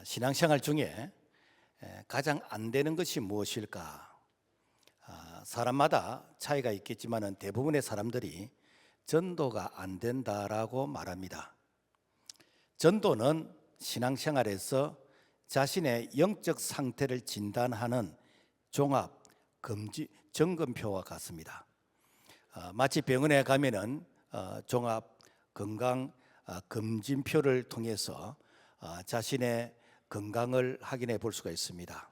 신앙생활 중에 가장 안 되는 것이 무엇일까? 사람마다 차이가 있겠지만 대부분의 사람들이 전도가 안 된다라고 말합니다. 전도는 신앙생활에서 자신의 영적 상태를 진단하는 종합 점검표와 같습니다. 마치 병원에 가면은 종합 건강 검진표를 통해서 자신의 건강을 확인해 볼 수가 있습니다.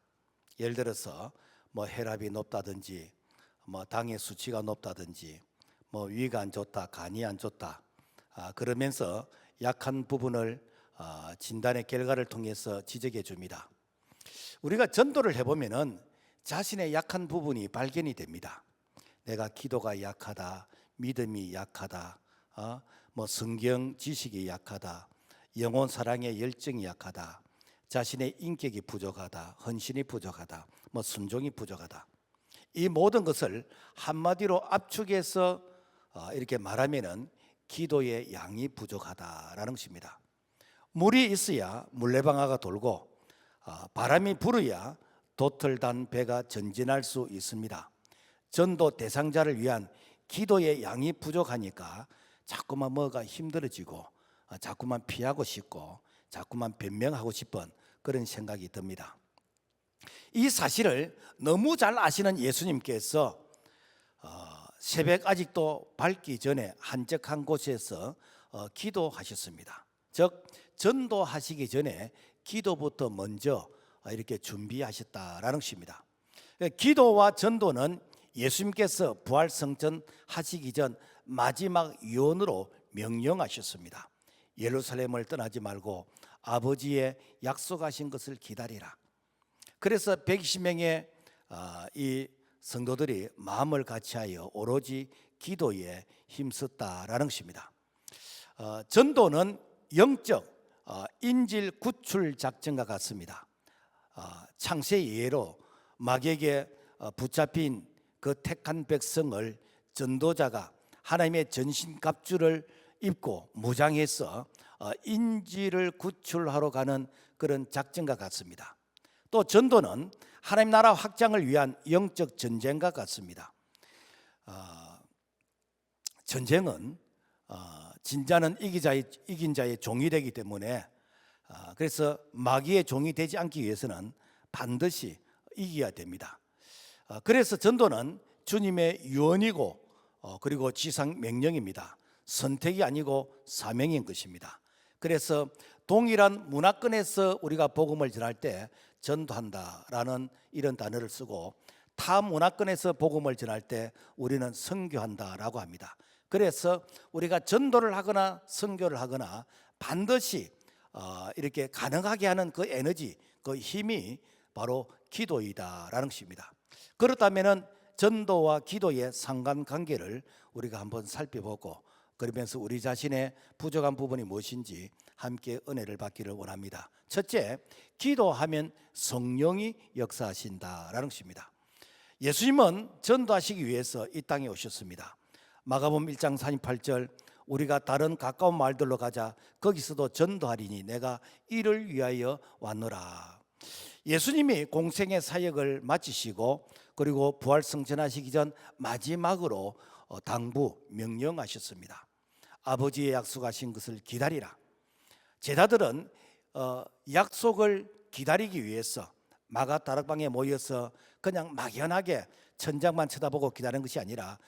예를 들어서 혈압이 높다든지 당의 수치가 높다든지 위가 안 좋다, 간이 안 좋다, 그러면서 약한 부분을 진단의 결과를 통해서 지적해 줍니다. 우리가 전도를 해보면은 자신의 약한 부분이 발견이 됩니다. 내가 기도가 약하다, 믿음이 약하다, 성경 지식이 약하다, 영혼 사랑의 열정이 약하다, 자신의 인격이 부족하다, 헌신이 부족하다, 순종이 부족하다. 이 모든 것을 한마디로 압축해서 이렇게 말하면은 기도의 양이 부족하다라는 것입니다. 물이 있어야 물레방아가 돌고 바람이 불어야 돛을 단 배가 전진할 수 있습니다. 전도 대상자를 위한 기도의 양이 부족하니까 자꾸만 뭐가 힘들어지고 자꾸만 피하고 싶고 자꾸만 변명하고 싶은 그런 생각이 듭니다. 이 사실을 너무 잘 아시는 예수님께서 새벽 아직도 밝기 전에 한적한 곳에서 기도하셨습니다. 즉 전도하시기 전에 기도부터 먼저 이렇게 준비하셨다라는 것입니다. 기도와 전도는 예수님께서 부활승천 하시기 전 마지막 유언으로 명령하셨습니다. 예루살렘을 떠나지 말고 아버지의 약속하신 것을 기다리라. 그래서 120명의 이 성도들이 마음을 같이하여 오로지 기도에 힘썼다라는 것입니다. 전도는 영적 인질 구출 작전과 같습니다. 창세의 예로 마귀에게 붙잡힌 그 택한 백성을 전도자가 하나님의 전신갑주를 입고 무장해서 인질을 구출하러 가는 그런 작전과 같습니다. 또 전도는 하나님 나라 확장을 위한 영적 전쟁과 같습니다. 전쟁은 진자는 이긴 자의 종이 되기 때문에 그래서 마귀의 종이 되지 않기 위해서는 반드시 이겨야 됩니다. 그래서 전도는 주님의 유언이고 그리고 지상 명령입니다. 선택이 아니고 사명인 것입니다. 그래서 동일한 문화권에서 우리가 복음을 전할 때 전도한다라는 이런 단어를 쓰고 타 문화권에서 복음을 전할 때 우리는 선교한다라고 합니다. 그래서 우리가 전도를 하거나 선교를 하거나 반드시 이렇게 가능하게 하는 그 에너지, 그 힘이 바로 기도이다라는 것입니다. 그렇다면 전도와 기도의 상관관계를 우리가 한번 살펴보고 그러면서 우리 자신의 부족한 부분이 무엇인지 함께 은혜를 받기를 원합니다. 첫째, 기도하면 성령이 역사하신다라는 것입니다. 예수님은 전도하시기 위해서 이 땅에 오셨습니다. 마가복음 1장 48절 우리가 다른 가까운 마을들로 가자 거기서도 전도하리니 내가 이를 위하여 왔노라. 예수님이 공생의 사역을 마치시고 그리고 부활승천하시기 전 마지막으로 당부 명령하셨습니다. 아버지의 약속하신 것을 기다리라. 제자들은 약속을 기다리기 위해서 마가다락방에 모여서 그냥 막연하게 천장만 쳐다보고 기다리는 것이 아니라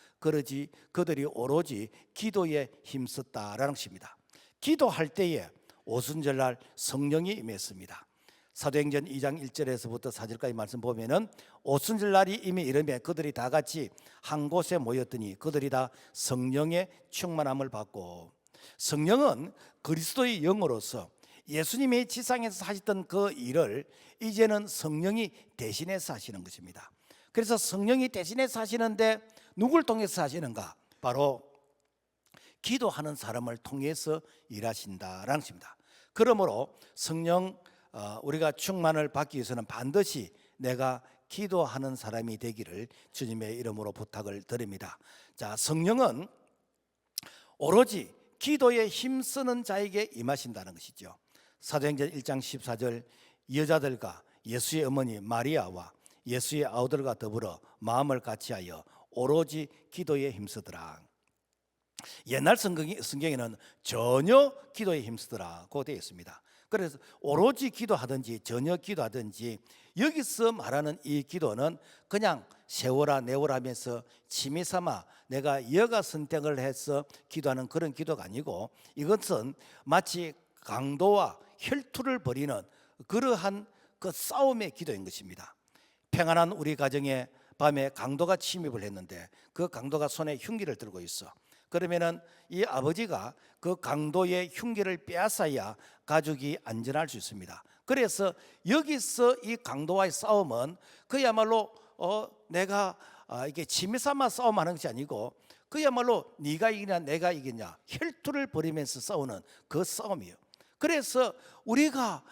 그들이 오로지 기도에 힘썼다라는 것입니다. 기도할 때에 오순절날 성령이 임했습니다. 사도행전 2장 1절에서부터 4절까지 말씀 보면은 오순절날이 이미 이르매 그들이 다 같이 한 곳에 모였더니 그들이 다 성령의 충만함을 받고, 성령은 그리스도의 영으로서 예수님이 지상에서 하셨던 그 일을 이제는 성령이 대신해서 하시는 것입니다. 그래서 성령이 대신해서 하시는데 누굴 통해서 하시는가? 바로 기도하는 사람을 통해서 일하신다라는 것입니다. 그러므로 성령 우리가 충만을 받기 위해서는 반드시 내가 기도하는 사람이 되기를 주님의 이름으로 부탁을 드립니다. 자, 성령은 오로지 기도에 힘쓰는 자에게 임하신다는 것이죠. 사도행전 1장 14절 여자들과 예수의 어머니 마리아와 예수의 아우들과 더불어 마음을 같이하여 오로지 기도에 힘쓰더라. 옛날 성경에는 전혀 기도에 힘쓰더라고 되어 있습니다. 그래서 오로지 기도하든지 전혀 기도하든지, 여기서 말하는 이 기도는 그냥 세워라 내워라 하면서 취미삼아 내가 여가 선택을 해서 기도하는 그런 기도가 아니고, 이것은 마치 강도와 혈투를 벌이는 그러한 그 싸움의 기도인 것입니다. 평안한 우리 가정에 밤에 강도가 침입을 했는데 그 강도가 손에 흉기를 들고 있어. 그러면은 이 아버지가 그 강도의 흉기를 빼앗아야 가족이 안전할 수 있습니다. 그래서 여기서 이 강도와의 싸움은 그야말로 내가 이게 취미삼아 싸움하는 것이 아니고, 그야말로 네가 이기냐 내가 이기냐 혈투를 벌이면서 싸우는 그 싸움이에요. 그래서 우리가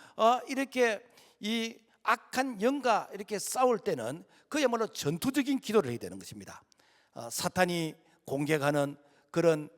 이렇게 이 악한 영과 이렇게 싸울 때는 그야말로 전투적인 기도를 해야 되는 것입니다. 사탄이 공격하는 그런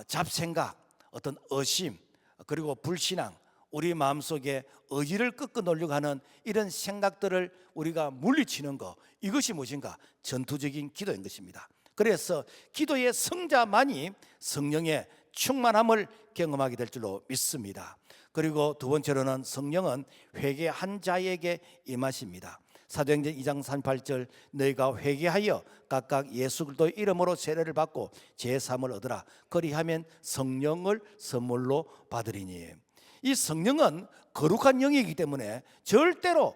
잡생각, 어떤 의심, 그리고 불신앙, 우리 마음속에 의지를 꺾어 놓으려고 하는 이런 생각들을 우리가 물리치는 것, 이것이 무엇인가? 전투적인 기도인 것입니다. 그래서 기도의 성자만이 성령의 충만함을 경험하게 될 줄로 믿습니다. 그리고 두 번째로는 성령은 회개한 자에게 임하십니다. 사도행전 2장 38절, 너희가 회개하여 각각 예수 그리스도의 이름으로 세례를 받고 제3을 얻으라. 그리하면 성령을 선물로 받으리니. 이 성령은 거룩한 영이기 때문에 절대로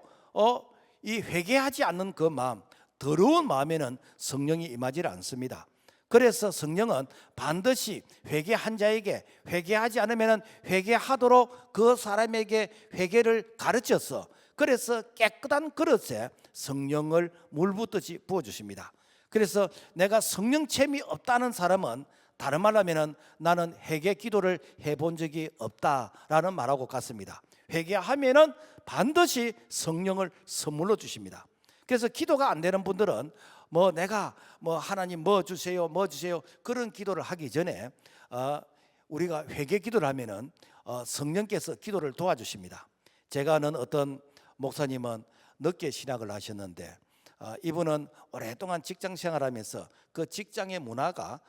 이 회개하지 않는 그 마음, 더러운 마음에는 성령이 임하지 않습니다. 그래서 성령은 반드시 회개한 자에게, 회개하지 않으면 회개하도록 그 사람에게 회개를 가르쳐서, 그래서 깨끗한 그릇에 성령을 물 붓듯이 부어주십니다. 그래서 내가 성령 체험이 없다는 사람은 다른 말로 하면 나는 회개 기도를 해본 적이 없다라는 말하고 같습니다. 회개하면 반드시 성령을 선물로 주십니다. 그래서 기도가 안 되는 분들은 내가 하나님 뭐 주세요 그런 기도를 하기 전에 우리가 회개 기도를 하면은 성령께서 기도를 도와주십니다. 제가 아는 어떤 목사님은 늦게 신학을 하셨는데 이분은 오랫동안 직장 생활하면서 그 직장의 문화가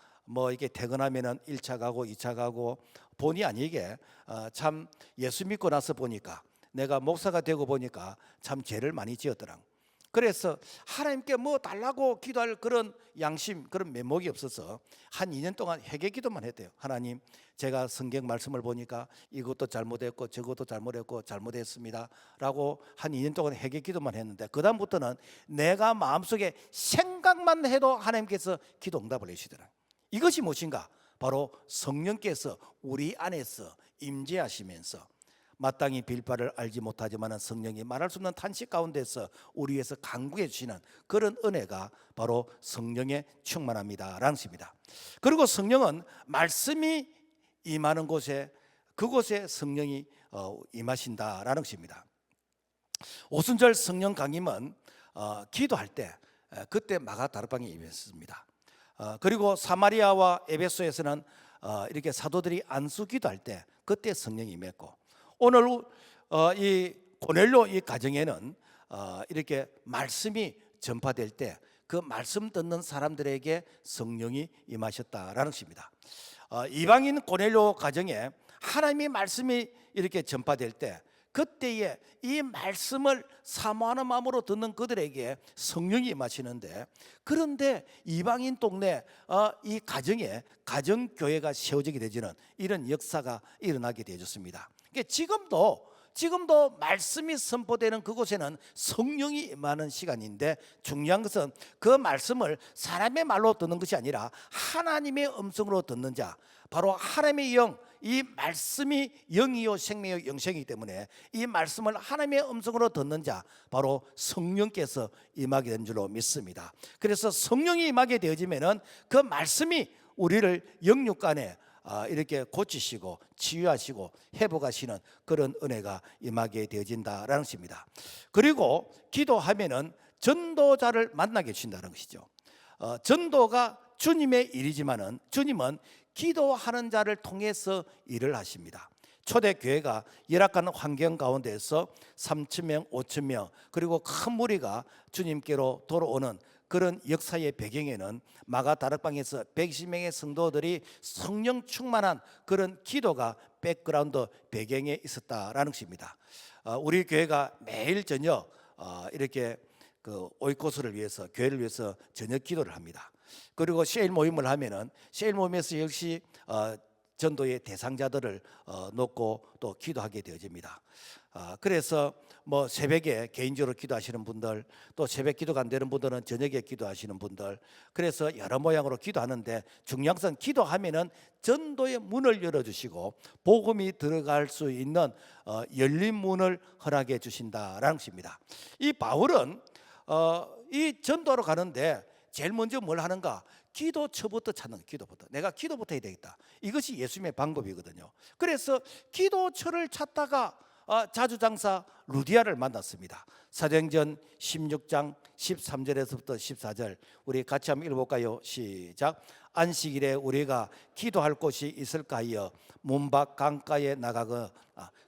이게 퇴근하면은 1차 가고 2차 가고, 본의 아니게 참 예수 믿고 나서 보니까, 내가 목사가 되고 보니까 참 죄를 많이 지었더라. 그래서 하나님께 뭐 달라고 기도할 그런 양심, 그런 면목이 없어서 한 2년 동안 회개 기도만 했대요. 하나님, 제가 성경 말씀을 보니까 이것도 잘못했고 저것도 잘못했습니다 라고 한 2년 동안 회개 기도만 했는데, 그 다음부터는 내가 마음속에 생각만 해도 하나님께서 기도 응답을 해주시더라. 이것이 무엇인가? 바로 성령께서 우리 안에서 임재하시면서, 마땅히 빌 바를 알지 못하지만 성령이 말할 수 없는 탄식 가운데서 우리 위해서 간구해 주시는 그런 은혜가 바로 성령의 충만합니다 라는 것입니다. 그리고 성령은 말씀이 임하는 곳에, 그곳에 성령이 임하신다라는 것입니다. 오순절 성령 강림은 기도할 때 그때 마가다락방에 임했습니다. 그리고 사마리아와 에베소에서는 이렇게 사도들이 안수 기도할 때 그때 성령이 임했고, 오늘 이 고넬료 이 가정에는 이렇게 말씀이 전파될 때 그 말씀 듣는 사람들에게 성령이 임하셨다라는 것입니다. 이방인 고넬료 가정에 하나님의 말씀이 이렇게 전파될 때 그때에 이 말씀을 사모하는 마음으로 듣는 그들에게 성령이 임하시는데, 그런데 이방인 동네 이 가정에 가정교회가 세워지게 되지는 이런 역사가 일어나게 되어졌습니다. 지금도 말씀이 선포되는 그곳에는 성령이 임하는 시간인데, 중요한 것은 그 말씀을 사람의 말로 듣는 것이 아니라 하나님의 음성으로 듣는 자, 바로 하나님의 영, 이 말씀이 영이요 생명이요 영생이기 때문에 이 말씀을 하나님의 음성으로 듣는 자, 바로 성령께서 임하게 된 줄로 믿습니다. 그래서 성령이 임하게 되어지면은 그 말씀이 우리를 영육간에 이렇게 고치시고 치유하시고 회복하시는 그런 은혜가 임하게 되어진다라는 것입니다. 그리고 기도하면은 전도자를 만나게 주신다는 것이죠. 전도가 주님의 일이지만은 주님은 기도하는 자를 통해서 일을 하십니다. 초대 교회가 열악한 환경 가운데서 3,000명, 5,000명 그리고 큰 무리가 주님께로 돌아오는 그런 역사의 배경에는 마가 다락방에서 120명의 성도들이 성령 충만한 그런 기도가 백그라운드 배경에 있었다라는 것입니다. 우리 교회가 매일 저녁 이렇게 그 오이코스를 위해서, 교회를 위해서 저녁 기도를 합니다. 그리고 셰일 모임을 하면은 셰일 모임에서 역시 전도의 대상자들을 놓고 또 기도하게 되어집니다. 그래서 뭐 새벽에 개인적으로 기도하시는 분들, 또 새벽 기도가 안 되는 분들은 저녁에 기도하시는 분들, 그래서 여러 모양으로 기도하는데 중요한 것은 기도하면은 전도의 문을 열어주시고 복음이 들어갈 수 있는 열린 문을 허락해 주신다라는 것입니다. 이 바울은 이 전도로 가는데 제일 먼저 뭘 하는가? 기도처부터 찾는 거예요. 기도부터. 내가 기도부터 해야 되겠다. 이것이 예수님의 방법이거든요. 그래서 기도처를 찾다가 자주장사 루디아를 만났습니다. 사도행전 16장 13절에서부터 14절 우리 같이 한번 읽어볼까요? 시작. 안식일에 우리가 기도할 곳이 있을까 하여 문밖 강가에 나가고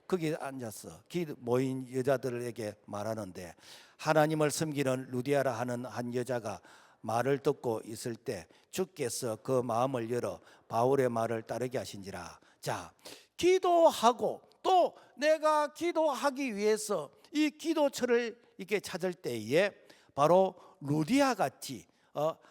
거기 앉아서 모인 여자들에게 말하는데 하나님을 섬기는 루디아라 하는 한 여자가 말을 듣고 있을 때 주께서 그 마음을 열어 바울의 말을 따르게 하신지라. 자, 기도하고 또 내가 기도하기 위해서 이 기도처를 이렇게 찾을 때에 바로 루디아 같이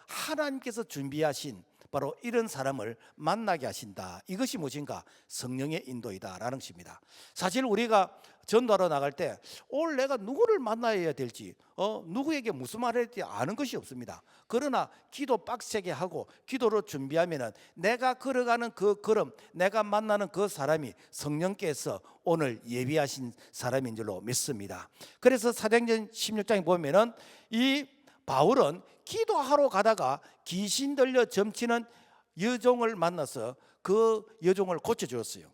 하나님께서 준비하신 바로 이런 사람을 만나게 하신다. 이것이 무엇인가? 성령의 인도이다라는 것입니다. 사실 우리가 전도하러 나갈 때 오늘 내가 누구를 만나야 될지 누구에게 무슨 말을 해야 될지 아는 것이 없습니다. 그러나 기도 빡세게 하고 기도로 준비하면은 내가 걸어가는 그 걸음, 내가 만나는 그 사람이 성령께서 오늘 예비하신 사람인 줄로 믿습니다. 그래서 사도행전 16장에 보면은 이 바울은 기도하러 가다가 귀신 들려 점치는 여종을 만나서 그 여종을 고쳐주었어요.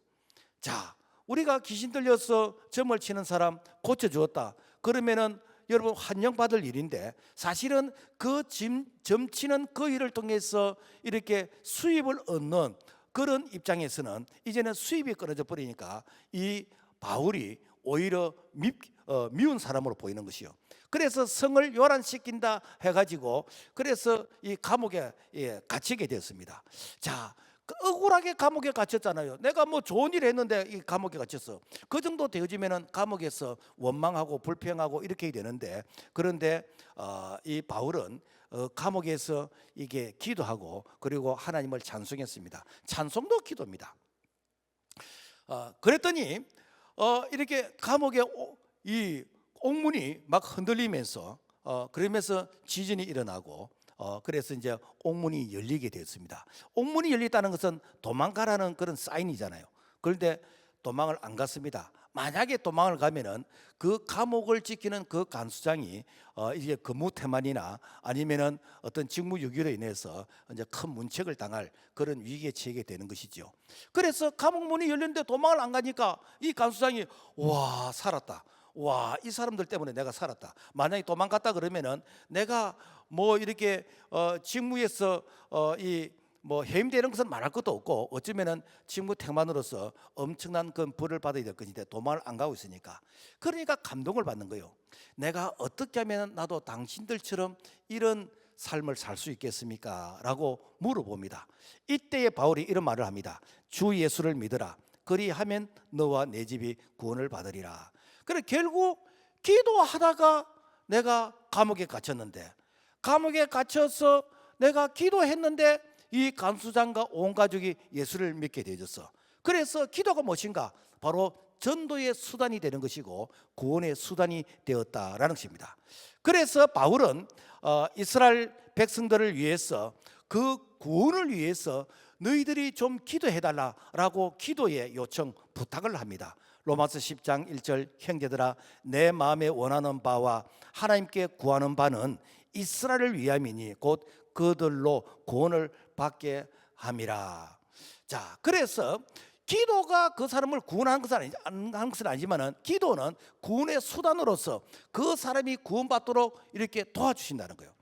자, 우리가 귀신 들려서 점을 치는 사람 고쳐주었다. 그러면은 여러분 환영받을 일인데 사실은 그 점치는 그 일을 통해서 이렇게 수입을 얻는 그런 입장에서는 이제는 수입이 끊어져 버리니까 이 바울이 오히려 미운 사람으로 보이는 것이요. 그래서 성을 요란시킨다 해가지고 그래서 이 감옥에 갇히게 되었습니다. 자, 억울하게 감옥에 갇혔잖아요. 내가 뭐 좋은 일 했는데 이 감옥에 갇혔어. 그 정도 되어지면은 감옥에서 원망하고 불평하고 이렇게 되는데 그런데 이 바울은 감옥에서 이게 기도하고 그리고 하나님을 찬송했습니다. 찬송도 기도입니다. 그랬더니 이렇게 감옥에 이 옥문이 막 흔들리면서 그러면서 지진이 일어나고 그래서 이제 옥문이 열리게 되었습니다. 옥문이 열렸다는 것은 도망가라는 그런 사인이잖아요. 그런데 도망을 안 갔습니다. 만약에 도망을 가면은 그 감옥을 지키는 그 간수장이 이제 근무태만이나 아니면은 어떤 직무유기로 인해서 이제 큰 문책을 당할 그런 위기에 처하게 되는 것이죠. 그래서 감옥 문이 열렸는데 도망을 안 가니까 이 간수장이 와 살았다. 와, 이 사람들 때문에 내가 살았다. 만약에 도망갔다 그러면은 내가 뭐 이렇게 직무에서 이 뭐 해임되는 것은 말할 것도 없고 어쩌면은 직무 태만으로서 엄청난 그 벌을 받아야 될 것인데 도망을 안 가고 있으니까 그러니까 감동을 받는 거예요. 내가 어떻게 하면 나도 당신들처럼 이런 삶을 살 수 있겠습니까? 라고 물어봅니다. 이때에 바울이 이런 말을 합니다. 주 예수를 믿으라. 그리하면 너와 내 집이 구원을 받으리라. 그래 결국 기도하다가 내가 감옥에 갇혔는데 감옥에 갇혀서 내가 기도했는데 이 간수장과 온 가족이 예수를 믿게 되어졌어. 그래서 기도가 무엇인가? 바로 전도의 수단이 되는 것이고 구원의 수단이 되었다라는 것입니다. 그래서 바울은 이스라엘 백성들을 위해서 그 구원을 위해서 너희들이 좀 기도해달라라고 기도의 요청 부탁을 합니다. 로마서 10장 1절 형제들아 내 마음에 원하는 바와 하나님께 구하는 바는 이스라엘을 위함이니 곧 그들로 구원을 받게 함이라. 자, 그래서 기도가 그 사람을 구원하는 것은 아니지만은 기도는 구원의 수단으로서 그 사람이 구원받도록 이렇게 도와주신다는 거예요.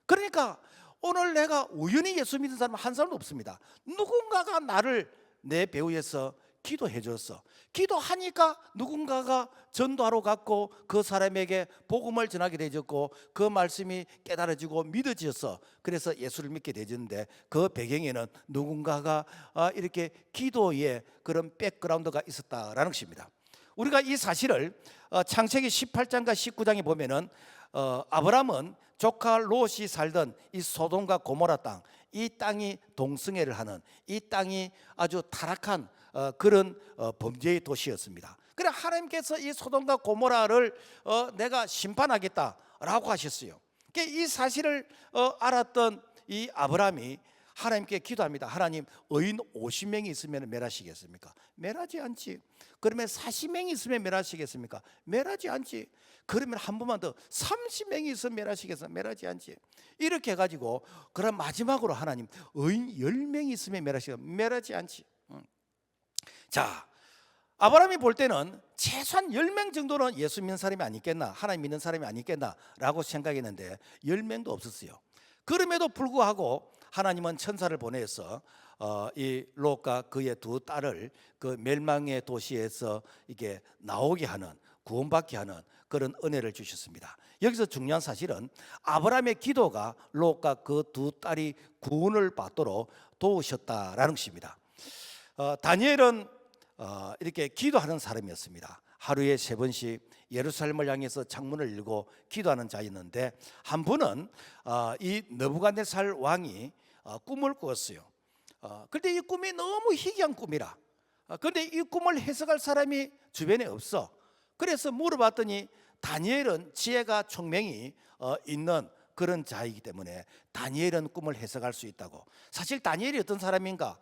그러니까 오늘 내가 우연히 예수 믿는 사람 한 사람도 없습니다. 누군가가 나를 내 배후에서 기도해 줬어. 기도하니까 누군가가 전도하러 갔고 그 사람에게 복음을 전하게 되었고 그 말씀이 깨달아지고 믿어졌어. 그래서 예수를 믿게 되었는데 그 배경에는 누군가가 이렇게 기도의 그런 백그라운드가 있었다라는 것입니다. 우리가 이 사실을 창세기 18장과 19장에 보면은 아브라함은 조카 롯이 살던 이 소돔과 고모라 땅, 이 땅이 동성애를 하는, 이 땅이 아주 타락한 그런 범죄의 도시였습니다. 그래 하나님께서 이 소돔과 고모라를 내가 심판하겠다라고 하셨어요. 이 사실을 알았던 이 아브라함이 하나님께 기도합니다. 하나님, 의인 50명이 있으면 멸하시겠습니까? 멸하지 않지. 그러면 40명이 있으면 멸하시겠습니까? 멸하지 않지. 그러면 한 번만 더 30명이 있으면 멸하시겠습니까? 멸하지 않지. 이렇게 해가지고 그럼 마지막으로 하나님, 의인 10명이 있으면 멸하시겠습니까? 멸하지 않지. 자, 아브라함이 볼 때는 최소한 10명 정도는 예수 믿는 사람이 아니겠나, 하나님 믿는 사람이 아니겠나 라고 생각했는데 10명도 없었어요. 그럼에도 불구하고 하나님은 천사를 보내서 이 롯과 그의 두 딸을 그 멸망의 도시에서 이게 나오게 하는, 구원받게 하는 그런 은혜를 주셨습니다. 여기서 중요한 사실은 아브라함의 기도가 롯과 그 두 딸이 구원을 받도록 도우셨다라는 것입니다. 다니엘은 이렇게 기도하는 사람이었습니다. 하루에 3번씩 예루살렘을 향해서 창문을 열고 기도하는 자였는데 한 분은 이 느부갓네살 왕이 꿈을 꾸었어요. 그런데 이 꿈이 너무 희귀한 꿈이라. 그런데 이 꿈을 해석할 사람이 주변에 없어. 그래서 물어봤더니 다니엘은 지혜가 총명이 있는 그런 자이기 때문에 다니엘은 꿈을 해석할 수 있다고. 사실 다니엘이 어떤 사람인가?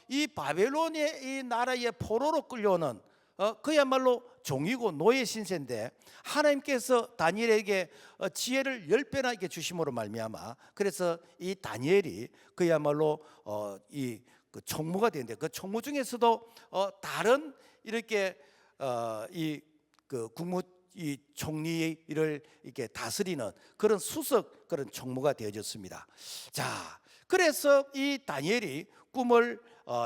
이 바벨론의 이 나라의 포로로 끌려오는 그야말로 종이고 노예 신세인데 하나님께서 다니엘에게 지혜를 10배나 이렇게 주심으로 말미암아 그래서 이 다니엘이 그야말로 이 그 총무가 되는데 그 총무 중에서도 다른 이렇게 이 그 국무 이 총리를 이렇게 다스리는 그런 수석 그런 총무가 되어졌습니다. 자, 그래서 이 다니엘이 꿈을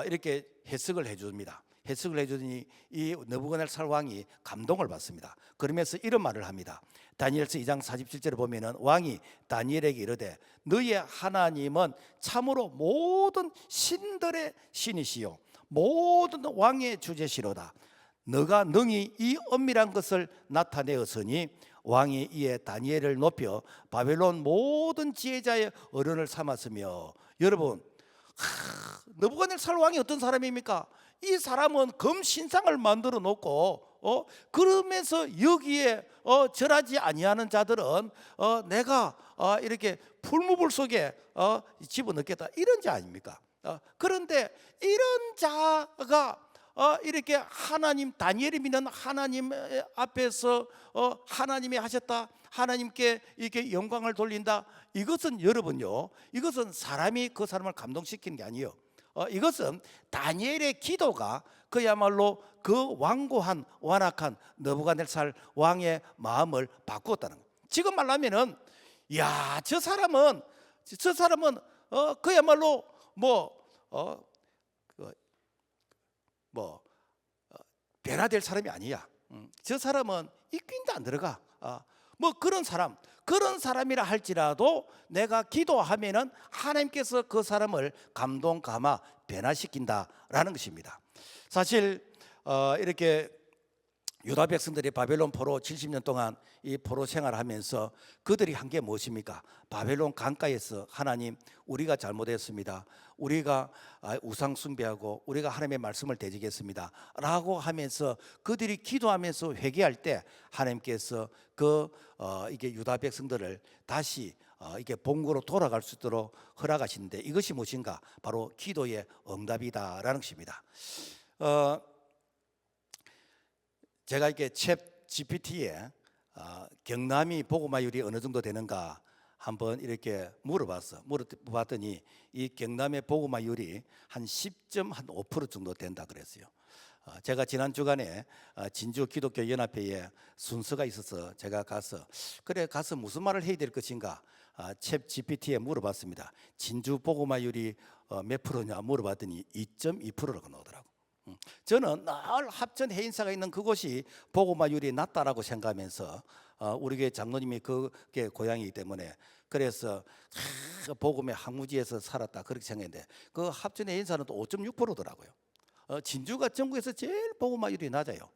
이렇게 해석을 해줍니다. 해석을 해주더니 이 느부갓네살 왕이 감동을 받습니다. 그러면서 이런 말을 합니다. 다니엘서 2장 47절에 보면은 왕이 다니엘에게 이르되 너의 하나님은 참으로 모든 신들의 신이시요 모든 왕의 주제시로다. 너가 능히 이 엄밀한 것을 나타내었으니 왕이 이에 다니엘을 높여 바벨론 모든 지혜자의 어른을 삼았으며. 여러분, 느부갓네살 왕이 어떤 사람입니까? 이 사람은 금신상을 만들어 놓고 그러면서 여기에 절하지 아니하는 자들은 내가 이렇게 풀무불 속에 집어넣겠다 이런 자 아닙니까? 그런데 이런 자가 이렇게 하나님, 다니엘이 믿는 하나님 앞에서 하나님이 하셨다, 하나님께 이렇게 영광을 돌린다. 이것은 여러분요, 이것은 사람이 그 사람을 감동시키는 게 아니에요. 이것은 다니엘의 기도가 그야말로 그 완고한 완악한 느부갓네살 왕의 마음을 바꾸었다는 거예요. 지금 말하면은 야, 저 사람은 그야말로 변화될 사람이 아니야. 저 사람은 입긴도 안 들어가. 그런 사람이라 할지라도 내가 기도하면은 하나님께서 그 사람을 감동 감화 변화시킨다라는 것입니다. 사실 이렇게 유다 백성들이 바벨론 포로 70년 동안 이 포로 생활을 하면서 그들이 한 게 무엇입니까? 바벨론 강가에서 하나님, 우리가 잘못했습니다. 우리가 우상 숭배하고 우리가 하나님의 말씀을 대적했습니다 라고 하면서 그들이 기도하면서 회개할 때 하나님께서 이게 유다 백성들을 다시 이게 본국으로 돌아갈 수 있도록 허락하시는데 이것이 무엇인가? 바로 기도의 응답이다라는 것입니다. 제가 이렇게 챗 GPT에 경남이 복음화율이 어느 정도 되는가 한번 이렇게 물어봤더니 이 경남의 복음화율이 한 10.5% 정도 된다 그랬어요. 제가 지난 주간에 진주 기독교 연합회에 순서가 있어서 제가 가서 무슨 말을 해야 될 것인가 챗 GPT에 물어봤습니다. 진주 복음화율이 몇 프로냐 물어봤더니 2.2%라고 나오더라고. 저는 늘 합천 해인사가 있는 그곳이 복음화율이 낮다라고 생각하면서 우리 교회 장로님이 그게 고향이기 때문에 그래서 복음의 항무지에서 살았다 그렇게 생각했는데 그 합천 해인사는 또 5.6%더라고요. 진주가 전국에서 제일 복음화율이 낮아요.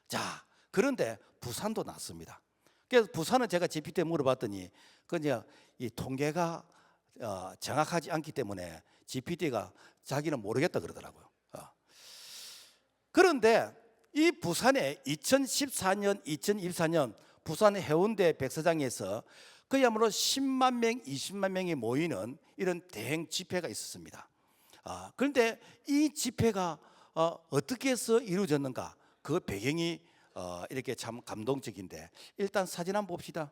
자, 그런데 부산도 낮습니다. 그래서 부산은 제가 GP 때 물어봤더니 그냥 이 통계가 정확하지 않기 때문에 GPT가 자기는 모르겠다 그러더라고요. 그런데 이 부산에 2014년, 2024년 부산 해운대 백사장에서 그야말로 10만 명, 20만 명이 모이는 이런 대행 집회가 있었습니다. 그런데 이 집회가 어떻게 해서 이루어졌는가? 그 배경이 이렇게 참 감동적인데 일단 사진 한번 봅시다.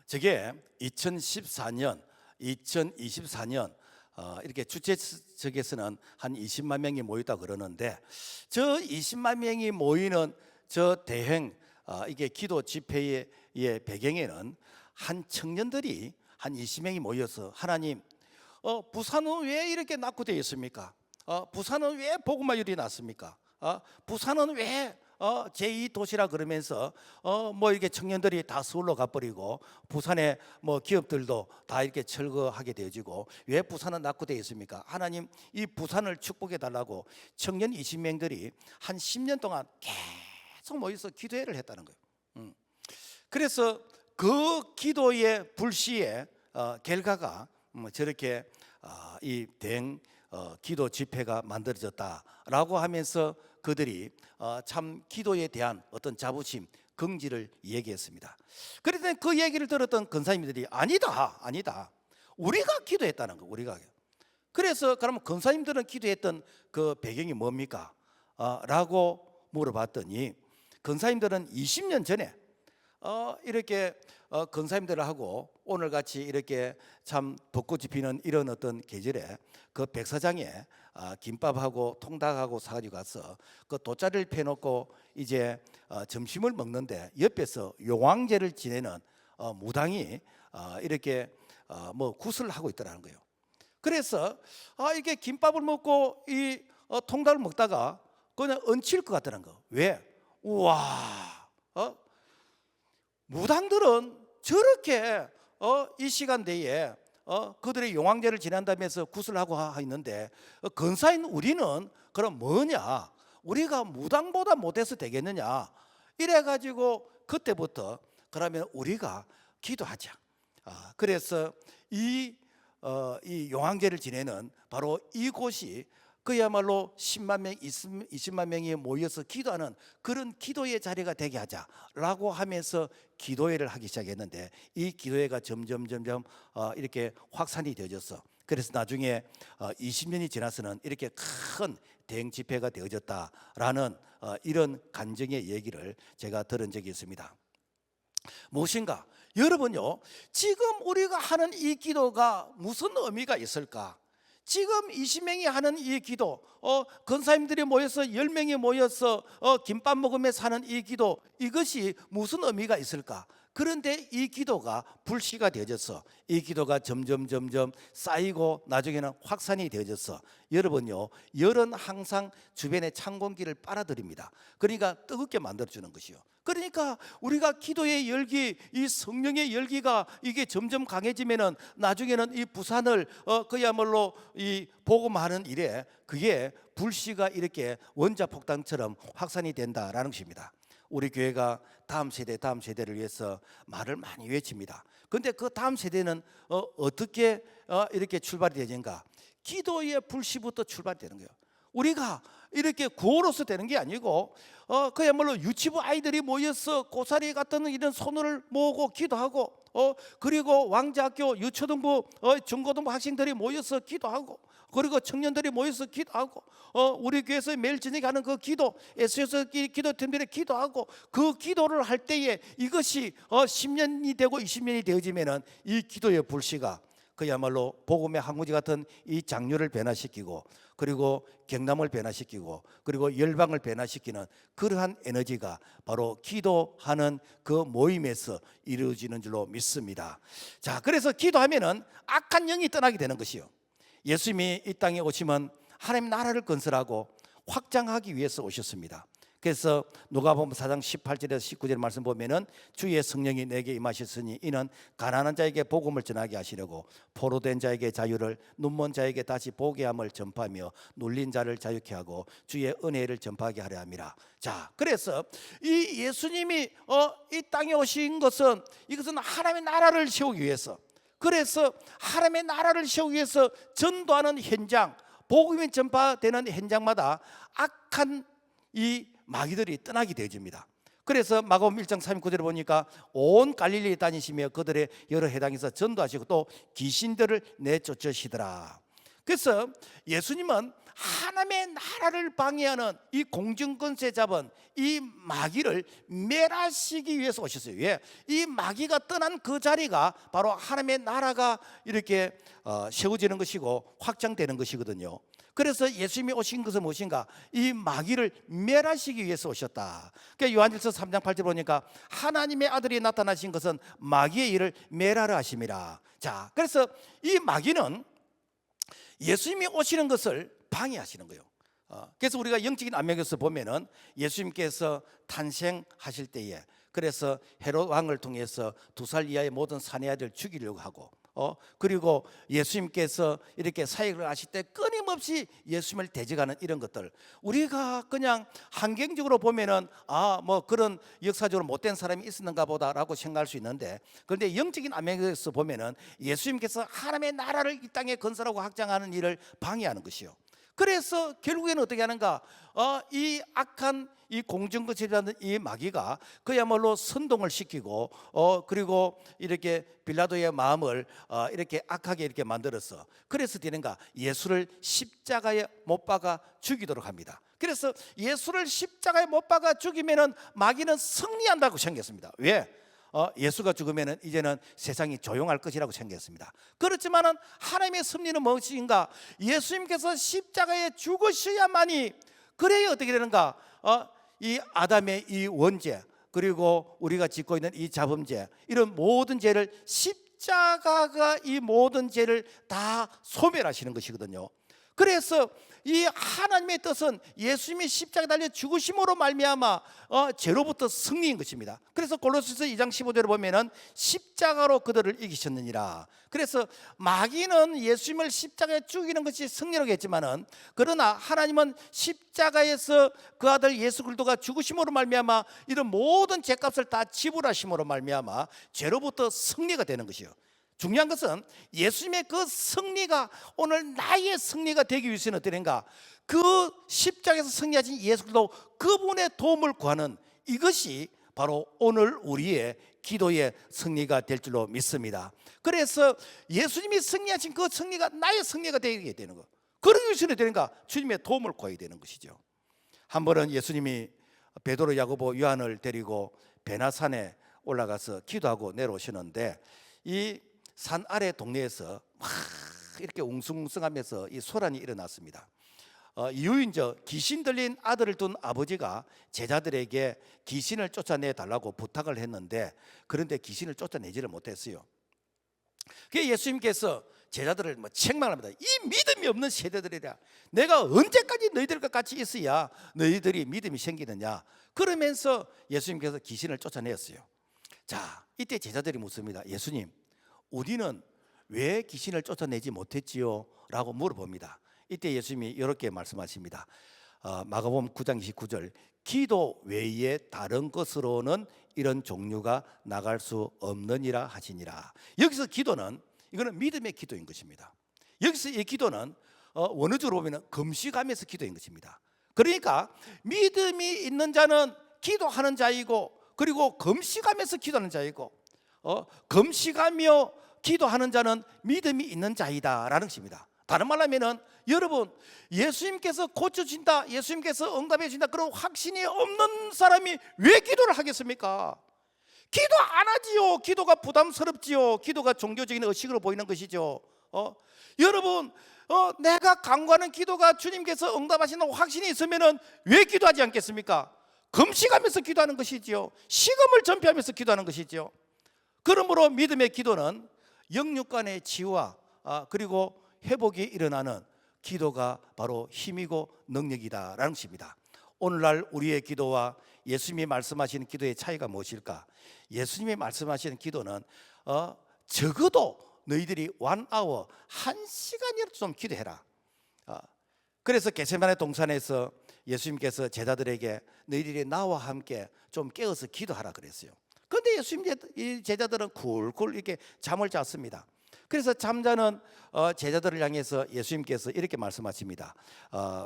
저게 2014년, 2024년 이렇게 주최 측에서는 한 20만 명이 모였다 그러는데 저 20만 명이 모이는 저 대행 이게 기도 집회의 배경에는 한 청년들이 한 20명이 모여서 하나님 부산은 왜 이렇게 낙후되어 있습니까? 부산은 왜 복음화율이 낮습니까? 부산은 왜 제2도시라 그러면서 뭐 이렇게 청년들이 다 서울로 가버리고 부산에 뭐 기업들도 다 이렇게 철거하게 되어지고 왜 부산은 낙후되어 있습니까? 하나님 이 부산을 축복해 달라고 청년 20명들이 한 10년 동안 계속 모여서 기도회를 했다는 거예요. 그래서 그 기도의 불씨의 결과가 저렇게 이 대행 기도 집회가 만들어졌다라고 하면서 그들이 참 기도에 대한 어떤 자부심, 긍지를 얘기했습니다. 그런데 그 얘기를 들었던 권사님들이 아니다. 우리가 기도했다는 거, 우리가. 그래서 그러면 권사님들은 기도했던 그 배경이 뭡니까? 라고 물어봤더니 권사님들은 20년 전에 이렇게 권사님들하고 오늘같이 이렇게 참 벚꽃이 피는 이런 어떤 계절에 그 백사장에 김밥하고 통닭하고 사가지고 가서 그 돗자리를 펴놓고 이제 점심을 먹는데 옆에서 용왕제를 지내는 무당이 이렇게 뭐 구슬을 하고 있더라는 거예요. 그래서 이게 김밥을 먹고 이 통닭을 먹다가 그냥 얹힐 것 같다는 거. 왜? 우와, 무당들은 저렇게 이 시간대에 그들의 용왕제를 지낸다면서 구슬하고 있는데 권사인 우리는 그럼 뭐냐? 우리가 무당보다 못해서 되겠느냐? 이래가지고 그때부터 그러면 우리가 기도하자. 그래서 이 용왕제를 지내는 바로 이곳이 그야말로 10만 명, 20만 명이 모여서 기도하는 그런 기도의 자리가 되게 하자라고 하면서 기도회를 하기 시작했는데 이 기도회가 점점 이렇게 확산이 되어졌어. 그래서 나중에 20년이 지나서는 이렇게 큰 대행 집회가 되어졌다라는 이런 간증의 얘기를 제가 들은 적이 있습니다. 무엇인가? 여러분요, 지금 우리가 하는 이 기도가 무슨 의미가 있을까? 지금 20명이 하는 이 기도, 권사님들이 모여서 10명이 모여서 김밥 먹으며 사는 이 기도, 이것이 무슨 의미가 있을까? 그런데 이 기도가 불씨가 되어졌어. 이 기도가 점점 쌓이고 나중에는 확산이 되어졌어. 여러분요, 열은 항상 주변의 찬 공기를 빨아들입니다. 그러니까 뜨겁게 만들어주는 것이요. 그러니까 우리가 기도의 열기, 이 성령의 열기가 이게 점점 강해지면은 나중에는 이 부산을 그야말로 이 복음하는 일에 그게 불씨가 이렇게 원자폭탄처럼 확산이 된다라는 것입니다. 우리 교회가 다음 세대를 위해서 말을 많이 외칩니다. 그런데 그 다음 세대는 어떻게 이렇게 출발이 되는가? 기도의 불씨부터 출발되는 거예요. 우리가 이렇게 구호로서 되는 게 아니고 그야말로 유치부 아이들이 모여서 고사리 같은 이런 손을 모으고 기도하고 그리고 왕자학교 유초등부 중고등부 학생들이 모여서 기도하고 그리고 청년들이 모여서 기도하고 우리 교회에서 매일 저녁에 하는 그 기도 SOS 기도팀들이 기도하고 그 기도를 할 때에 이것이 10년이 되고 20년이 되어지면은 이 기도의 불씨가 그야말로 복음의 항우지 같은 이 장류를 변화시키고, 그리고 경남을 변화시키고, 그리고 열방을 변화시키는 그러한 에너지가 바로 기도하는 그 모임에서 이루어지는 줄로 믿습니다. 자, 그래서 기도하면은 악한 영이 떠나게 되는 것이요, 예수님이 이 땅에 오시면 하나님 나라를 건설하고 확장하기 위해서 오셨습니다. 그래서 누가복음 4장 18절에서 19절 말씀 보면은 주의 성령이 내게 임하셨으니 이는 가난한 자에게 복음을 전하게 하시려고 포로된 자에게 자유를, 눈먼 자에게 다시 보게 함을 전파하며 눌린 자를 자유케 하고 주의 은혜를 전파하게 하려 함이라. 자, 그래서 이 예수님이 이 땅에 오신 것은, 이것은 하나님의 나라를 세우기 위해서, 그래서 하나님의 나라를 세우기 위해서 전도하는 현장, 복음이 전파되는 현장마다 악한 이 마귀들이 떠나게 되어집니다. 그래서 마가복음 1장 39절에 보니까 온 갈릴리에 다니시며 그들의 여러 해당에서 전도하시고 또 귀신들을 내쫓으시더라. 그래서 예수님은 하나님의 나라를 방해하는 이 공중권세 잡은 이 마귀를 멸하시기 위해서 오셨어요. 왜? 이 마귀가 떠난 그 자리가 바로 하나님의 나라가 이렇게 세워지는 것이고 확장되는 것이거든요. 그래서 예수님이 오신 것은 무엇인가? 이 마귀를 멸하시기 위해서 오셨다. 그러니까 요한일서 3장 8절 보니까 하나님의 아들이 나타나신 것은 마귀의 일을 멸하려 하심이라. 자, 그래서 이 마귀는 예수님이 오시는 것을 방해하시는 거예요. 그래서 우리가 영적인 안목에서 보면은 예수님께서 탄생하실 때에, 그래서 헤롯 왕을 통해서 2살 이하의 모든 사내 아이들을 죽이려고 하고, 그리고 예수님께서 이렇게 사역을 하실 때 끊임없이 예수님을 대적하는 이런 것들, 우리가 그냥 환경적으로 보면은 뭐 그런 역사적으로 못된 사람이 있었는가 보다라고 생각할 수 있는데, 그런데 영적인 안면에서 보면은 예수님께서 하나님의 나라를 이 땅에 건설하고 확장하는 일을 방해하는 것이요. 그래서 결국에는 어떻게 하는가? 이 악한 이 공중거칠이라는 이 마귀가 그야말로 선동을 시키고, 그리고 이렇게 빌라도의 마음을 이렇게 악하게 이렇게 만들어서, 그래서 되는가? 예수를 십자가에 못 박아 죽이도록 합니다. 그래서 예수를 십자가에 못 박아 죽이면은 마귀는 승리한다고 생겼습니다. 왜? 예수가 죽으면 이제는 세상이 조용할 것이라고 생각했습니다. 그렇지만은 하나님의 섭리는 무엇인가? 예수님께서 십자가에 죽으셔야만이, 그래야 어떻게 되는가? 이 아담의 이 원죄, 그리고 우리가 짓고 있는 이 자범죄, 이런 모든 죄를 십자가가 이 모든 죄를 다 소멸하시는 것이거든요. 그래서 이 하나님의 뜻은 예수님이 십자가에 달려 죽으심으로 말미암아 죄로부터 승리인 것입니다. 그래서 골로새서 2장 15절을 보면은 십자가로 그들을 이기셨느니라. 그래서 마귀는 예수님을 십자가에 죽이는 것이 승리라고 했지만은, 그러나 하나님은 십자가에서 그 아들 예수 그리스도가 죽으심으로 말미암아 이런 모든 죄값을 다 지불하심으로 말미암아 죄로부터 승리가 되는 것이요. 중요한 것은 예수님의 그 승리가 오늘 나의 승리가 되기 위해서는 어떠한가? 그 십자가에서 승리하신 예수 그리스도, 그분의 도움을 구하는 이것이 바로 오늘 우리의 기도의 승리가 될 줄로 믿습니다. 그래서 예수님이 승리하신 그 승리가 나의 승리가 되게 되는 것, 그러기 위해서는 어떠한가? 주님의 도움을 구해야 되는 것이죠. 한 번은 예수님이 베드로, 야고보, 요한을 데리고 베나산에 올라가서 기도하고 내려오시는데, 이 산 아래 동네에서 막 이렇게 웅숭웅숭하면서 이 소란이 일어났습니다. 이유인 귀신 들린 아들을 둔 아버지가 제자들에게 귀신을 쫓아내 달라고 부탁을 했는데, 그런데 귀신을 쫓아내지를 못했어요. 그래서 예수님께서 제자들을 책망합니다. 이 믿음이 없는 세대들이라, 내가 언제까지 너희들과 같이 있어야 너희들이 믿음이 생기느냐. 그러면서 예수님께서 귀신을 쫓아내었어요. 자, 이때 제자들이 묻습니다. 예수님, 우리는 왜 귀신을 쫓아내지 못했지요? 라고 물어봅니다. 이때 예수님이 이렇게 말씀하십니다. 마가복음 9장 29절, 기도 외에 다른 것으로는 이런 종류가 나갈 수 없느니라 하시니라. 여기서 기도는, 이거는 믿음의 기도인 것입니다. 여기서 이 기도는 원어적으로 보면 금식하면서 기도인 것입니다. 그러니까 믿음이 있는 자는 기도하는 자이고, 그리고 금식하면서 기도하는 자이고, 금식하며 기도하는 자는 믿음이 있는 자이다라는 것입니다. 다른 말로 하면은, 여러분, 예수님께서 고쳐주신다, 예수님께서 응답해 주신다, 그런 확신이 없는 사람이 왜 기도를 하겠습니까? 기도 안 하지요. 기도가 부담스럽지요. 기도가 종교적인 의식으로 보이는 것이죠. 여러분, 내가 간구하는 기도가 주님께서 응답하신다고 확신이 있으면은 왜 기도하지 않겠습니까? 금식하면서 기도하는 것이지요. 식음을 전폐하면서 기도하는 것이지요. 그러므로 믿음의 기도는 영육간의 치유와 그리고 회복이 일어나는 기도가 바로 힘이고 능력이다라는 것입니다. 오늘날 우리의 기도와 예수님이 말씀하시는 기도의 차이가 무엇일까? 예수님이 말씀하시는 기도는 적어도 너희들이 1hour, 1시간이라도 좀 기도해라. 그래서 겟세마네 동산에서 예수님께서 제자들에게 너희들이 나와 함께 좀 깨어서 기도하라 그랬어요. 그런데 예수님 제자들은 굴굴 이렇게 잠을 잤습니다. 그래서 잠자는 제자들을 향해서 예수님께서 이렇게 말씀하십니다.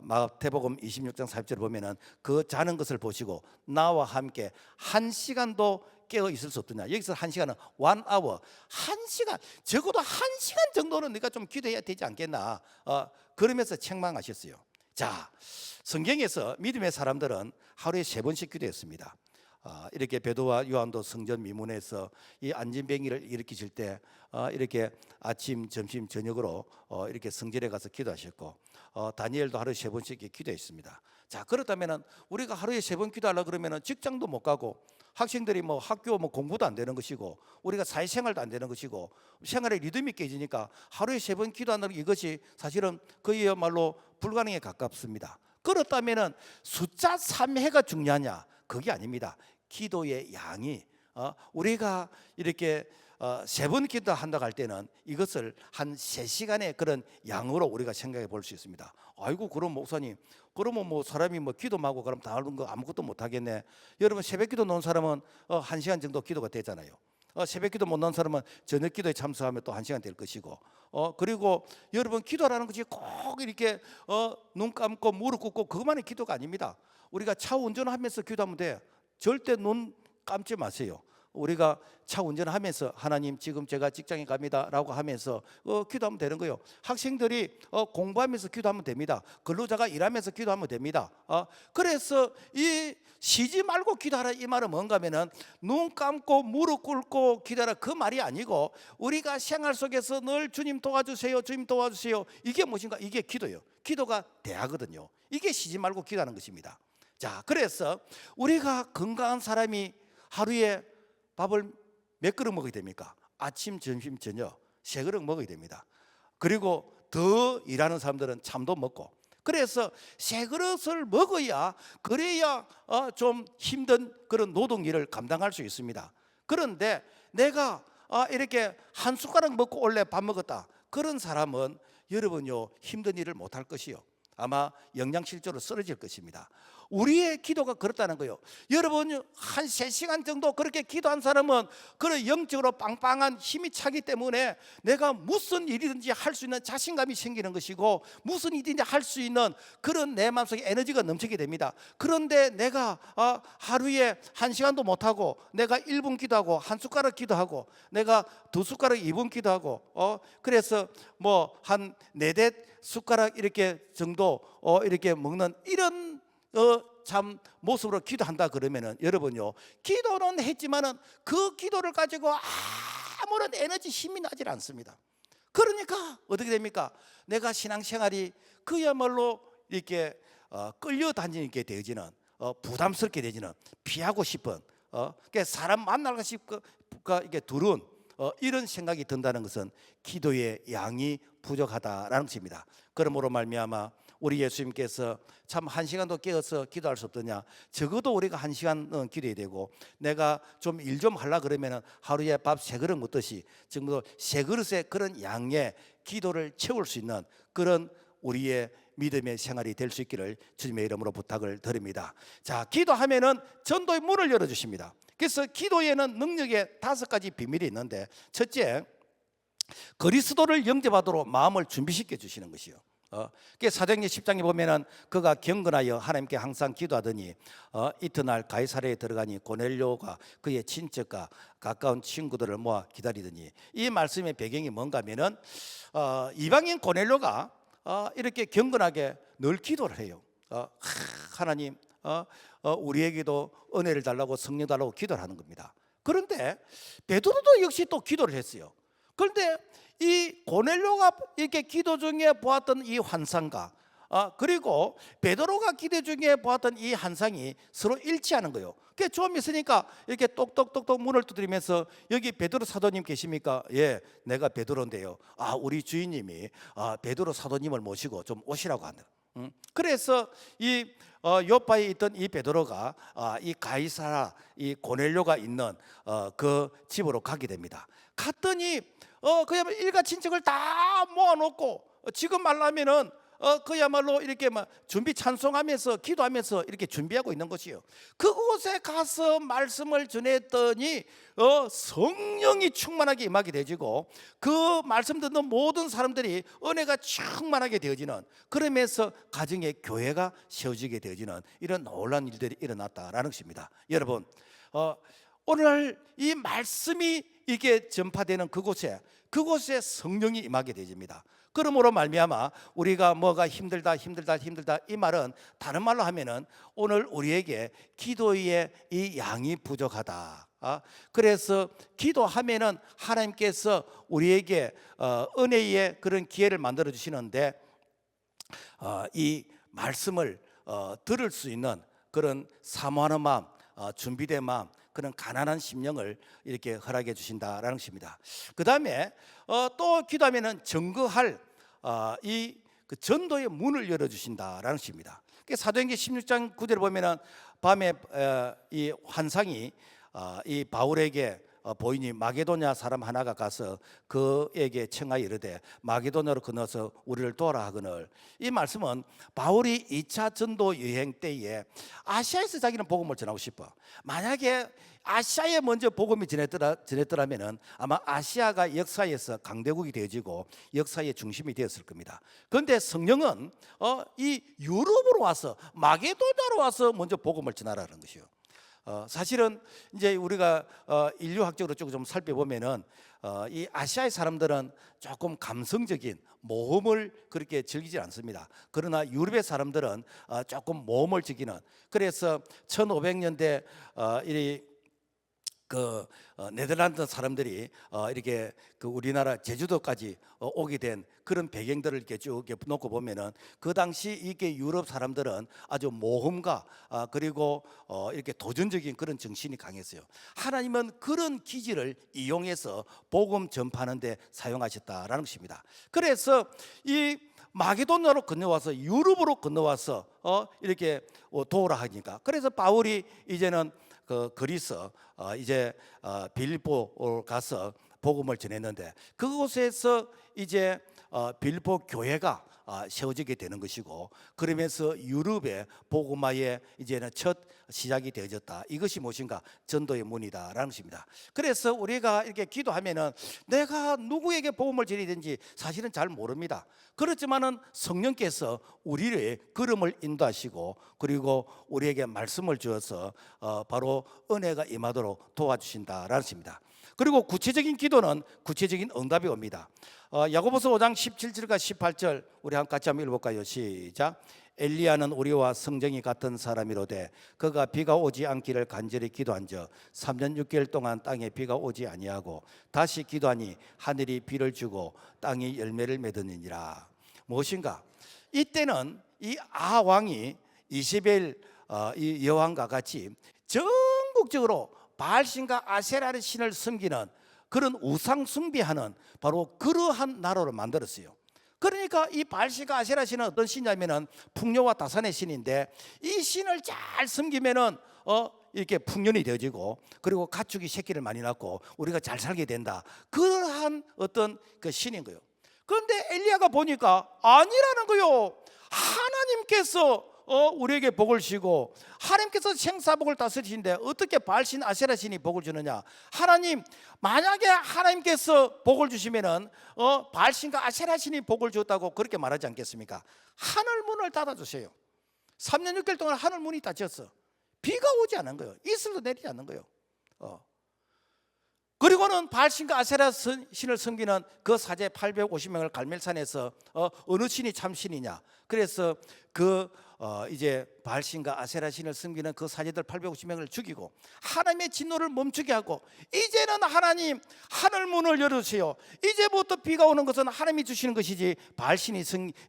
마태복음 26장 40절을 보면은 그 자는 것을 보시고 나와 함께 1시간도 깨어 있을 수 없더냐. 여기서 1시간은 1hour, 1시간, 적어도 1시간 정도는 네가 좀 기도해야 되지 않겠나. 그러면서 책망하셨어요. 자, 성경에서 믿음의 사람들은 하루에 3번씩 기도했습니다. 이렇게 베드로와 요한도 성전 미문에서 이 안진뱅이를 일으키실 때 이렇게 아침, 점심, 저녁으로 이렇게 성전에 가서 기도하셨고, 다니엘도 하루에 3번씩 기도했습니다. 자, 그렇다면은 우리가 하루에 3번 기도하려고 그러면은 직장도 못 가고, 학생들이 뭐 학교 뭐 공부도 안 되는 것이고, 우리가 사회생활도 안 되는 것이고, 생활의 리듬이 깨지니까 하루에 3번 기도한다는 이것이 사실은 거의야말로 불가능에 가깝습니다. 그렇다면은 숫자 3회가 중요하냐? 그게 아닙니다. 기도의 양이 우리가 이렇게 3번 기도한다고 할 때는 이것을 한 3시간의 그런 양으로 우리가 생각해 볼 수 있습니다. 아이고, 그럼 목사님, 그러면 뭐 사람이 뭐 기도만 하고 그럼 다른 거 아무것도 못 하겠네. 여러분, 새벽 기도 놓은 사람은 1시간 정도 기도가 되잖아요. 새벽 기도 못 넣은 사람은 저녁 기도에 참석하면 또 1시간 될 것이고, 그리고 여러분, 기도라는 것이 꼭 이렇게 눈 감고 무릎 꿇고 그것만이 기도가 아닙니다. 우리가 차 운전하면서 기도하면 돼. 절대 눈 감지 마세요. 우리가 차 운전하면서 하나님, 지금 제가 직장에 갑니다 라고 하면서 기도하면 되는 거예요. 학생들이 공부하면서 기도하면 됩니다. 근로자가 일하면서 기도하면 됩니다. 그래서 이 쉬지 말고 기도하라, 이 말은 뭔가 하면은 눈 감고 무릎 꿇고 기도하라, 그 말이 아니고 우리가 생활 속에서 늘 주님 도와주세요, 주님 도와주세요, 이게 무엇인가? 이게 기도예요. 기도가 대하거든요. 이게 쉬지 말고 기도하는 것입니다. 자, 그래서 우리가 건강한 사람이 하루에 밥을 몇 그릇 먹어야 됩니까? 아침, 점심, 저녁 3그릇 먹어야 됩니다. 그리고 더 일하는 사람들은 참도 먹고, 그래서 3그릇을 먹어야, 그래야 좀 힘든 그런 노동일을 감당할 수 있습니다. 그런데 내가 이렇게 한 숟가락 먹고 원래 밥 먹었다, 그런 사람은 여러분요, 힘든 일을 못할 것이요, 아마 영양실조로 쓰러질 것입니다. 우리의 기도가 그렇다는 거예요. 여러분, 한 3시간 정도 그렇게 기도한 사람은 그런 영적으로 빵빵한 힘이 차기 때문에 내가 무슨 일이든지 할 수 있는 자신감이 생기는 것이고, 무슨 일이든지 할 수 있는 그런 내 마음속에 에너지가 넘치게 됩니다. 그런데 내가 하루에 1시간도 못하고, 내가 1분 기도하고, 한 숟가락 기도하고, 내가 2숟가락 2분 기도하고, 그래서 뭐 한 4대 숟가락 이렇게 정도 이렇게 먹는 이런 참 모습으로 기도한다 그러면은, 여러분요, 기도는 했지만은 그 기도를 가지고 아무런 에너지, 힘이 나질 않습니다. 그러니까 어떻게 됩니까? 내가 신앙생활이 그야말로 이렇게 끌려다니게 되어지는, 부담스럽게 되지는, 피하고 싶은, 사람 만나고 싶고 이게 두려운 이런 생각이 든다는 것은 기도의 양이 부족하다라는 것입니다. 그러므로 말미암아 우리 예수님께서 참 1시간도 깨어서 기도할 수 없더냐, 적어도 우리가 1시간은 기도해야 되고, 내가 좀 일 좀 하려 그러면 하루에 밥 3그릇 먹듯이 정도 3그릇의 그런 양의 기도를 채울 수 있는 그런 우리의 믿음의 생활이 될 수 있기를 주님의 이름으로 부탁을 드립니다. 자, 기도하면은 전도의 문을 열어주십니다. 그래서 기도에는 능력의 5가지 비밀이 있는데, 첫째, 그리스도를 영접하도록 마음을 준비시켜 주시는 것이요. 사도행전 10장에 보면은 그가 경건하여 하나님께 항상 기도하더니 이튿날 가이사랴에 들어가니 고넬료가 그의 친척과 가까운 친구들을 모아 기다리더니, 이 말씀의 배경이 뭔가 하면은 이방인 고넬료가 이렇게 경건하게 늘 기도를 해요. 하나님, 우리에게도 은혜를 달라고, 성령 달라고 기도를 하는 겁니다. 그런데 베드로도 역시 또 기도를 했어요. 그런데 이 고넬료가 이렇게 기도 중에 보았던 이 환상과 그리고 베드로가 기도 중에 보았던 이 환상이 서로 일치하는 거예요. 그게 좀 있으니까 이렇게 똑똑똑똑 문을 두드리면서 여기 베드로 사도님 계십니까? 예, 내가 베드로인데요. 우리 주인님이 베드로 사도님을 모시고 좀 오시라고 한다. 그래서 이 요파에 있던 이 베드로가 이 가이사라 이 고넬료가 있는 그 집으로 가게 됩니다. 갔더니 그야말로 일가 친척을 다 모아놓고 지금 말하면은 그야말로 이렇게 막 준비 찬송하면서 기도하면서 이렇게 준비하고 있는 것이요. 그곳에 가서 말씀을 전했더니 성령이 충만하게 임하게 되지고 그 말씀 듣는 모든 사람들이 은혜가 충만하게 되어지는, 그러면서 가정의 교회가 세워지게 되어지는 이런 놀라운 일들이 일어났다라는 것입니다. 여러분, 오늘 이 말씀이 이게 전파되는 그곳에 성령이 임하게 되집니다. 그러므로 말미암아 우리가 뭐가 힘들다 이 말은 다른 말로 하면은 오늘 우리에게 기도의 이 양이 부족하다. 그래서 기도하면은 하나님께서 우리에게 은혜의 그런 기회를 만들어 주시는데 이 말씀을 들을 수 있는 그런 사모하는 마음, 준비된 마음, 그런 가난한 심령을 이렇게 허락해 주신다라는 것입니다. 그 다음에 또 기도하면은 증거할 이 그 전도의 문을 열어 주신다라는 것입니다. 사도행전 16장 9절에 보면은 밤에 이 환상이 이 바울에게 보이니 마게도냐 사람 하나가 가서 그에게 청하여 이르되 마게도냐로 건너서 우리를 도와라 하거늘. 이 말씀은 바울이 2차 전도 여행 때에 아시아에서 자기는 복음을 전하고 싶어. 만약에 아시아에 먼저 복음이 전했더라면은 아마 아시아가 역사에서 강대국이 되어지고 역사의 중심이 되었을 겁니다. 그런데 성령은 이 유럽으로 와서 마게도냐로 와서 먼저 복음을 전하라는 것이요. 사실은 이제 우리가 인류학적으로 좀 살펴보면은 이 아시아의 사람들은 조금 감성적인 모험을 그렇게 즐기지 않습니다. 그러나 유럽의 사람들은 조금 모험을 즐기는, 그래서 1500년대 그 네덜란드 사람들이 이렇게 그 우리나라 제주도까지 오게 된 그런 배경들을 이렇게 쭉 놓고 보면은 그 당시 이게 유럽 사람들은 아주 모험가 그리고 이렇게 도전적인 그런 정신이 강했어요. 하나님은 그런 기질을 이용해서 복음 전파하는 데 사용하셨다라는 것입니다. 그래서 이 마게도냐로 건너와서 유럽으로 건너와서 이렇게 도우라 하니까, 그래서 바울이 이제는 그 그리스 이제 빌립보로 가서 복음을 전했는데 그곳에서 이제 빌립보 교회가 세워지게 되는 것이고, 그러면서 유럽의 복음화의 이제는 첫 시작이 되어졌다. 이것이 무엇인가? 전도의 문이다라는 것입니다. 그래서 우리가 이렇게 기도하면은 내가 누구에게 복음을 전해야 되는지 사실은 잘 모릅니다. 그렇지만은 성령께서 우리의 걸음을 인도하시고 그리고 우리에게 말씀을 주어서 바로 은혜가 임하도록 도와주신다라는 것입니다. 그리고 구체적인 기도는 구체적인 응답이 옵니다. 야고보서 5장 17절과 18절 우리 같이 한번 읽어볼까요? 시작. 엘리야는 우리와 성정이 같은 사람이로되 그가 비가 오지 않기를 간절히 기도한즉 3년 6개월 동안 땅에 비가 오지 아니하고 다시 기도하니 하늘이 비를 주고 땅이 열매를 맺으니라. 무엇인가? 이때는 이 아왕이 이세벨 이 여왕과 같이 전국적으로 바알신과 아세라의 신을 섬기는 그런 우상 숭배하는 바로 그러한 나라로 만들었어요. 그러니까 이 바알신과 아세라 신은 어떤 신이냐면은 풍요와 다산의 신인데, 이 신을 잘 섬기면은 이렇게 풍년이 되어지고 그리고 가축이 새끼를 많이 낳고 우리가 잘 살게 된다, 그러한 어떤 그 신인 거예요. 그런데 엘리야가 보니까 아니라는 거요. 하나님께서 우리에게 복을 주시고 하나님께서 생사복을 다스리신데 어떻게 바알신 아세라신이 복을 주느냐? 하나님, 만약에 하나님께서 복을 주시면은 바알신과 아세라신이 복을 줬다고 그렇게 말하지 않겠습니까? 하늘 문을 닫아주세요. 3년 6개월 동안 하늘 문이 닫혔어. 비가 오지 않은 거예요. 이슬도 내리지 않는 거예요. 그리고는 바알신과 아세라 신을 섬기는 그 사제 850명을 갈멜산에서 어느 신이 참 신이냐? 그래서 이제 바알신과 아세라 신을 섬기는 그 사제들 850명을 죽이고 하나님의 진노를 멈추게 하고, 이제는 하나님 하늘 문을 열어주세요. 이제부터 비가 오는 것은 하나님이 주시는 것이지 바알신이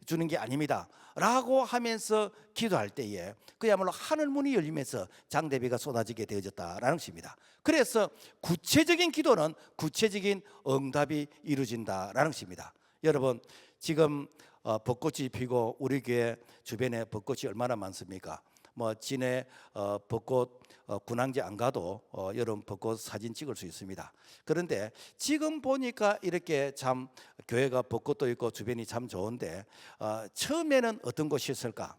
주는 게 아닙니다 라고 하면서 기도할 때에 그야말로 하늘 문이 열리면서 장대비가 쏟아지게 되어졌다라는 것입니다. 그래서 구체적인 기도는 구체적인 응답이 이루어진다라는 것입니다. 여러분, 지금 벚꽃이 피고 우리 교회 주변에 벚꽃이 얼마나 많습니까? 뭐 진해 벚꽃 군항제 안 가도 여러분 벚꽃 사진 찍을 수 있습니다. 그런데 지금 보니까 이렇게 참 교회가 벚꽃도 있고 주변이 참 좋은데 처음에는 어떤 곳이 있을까?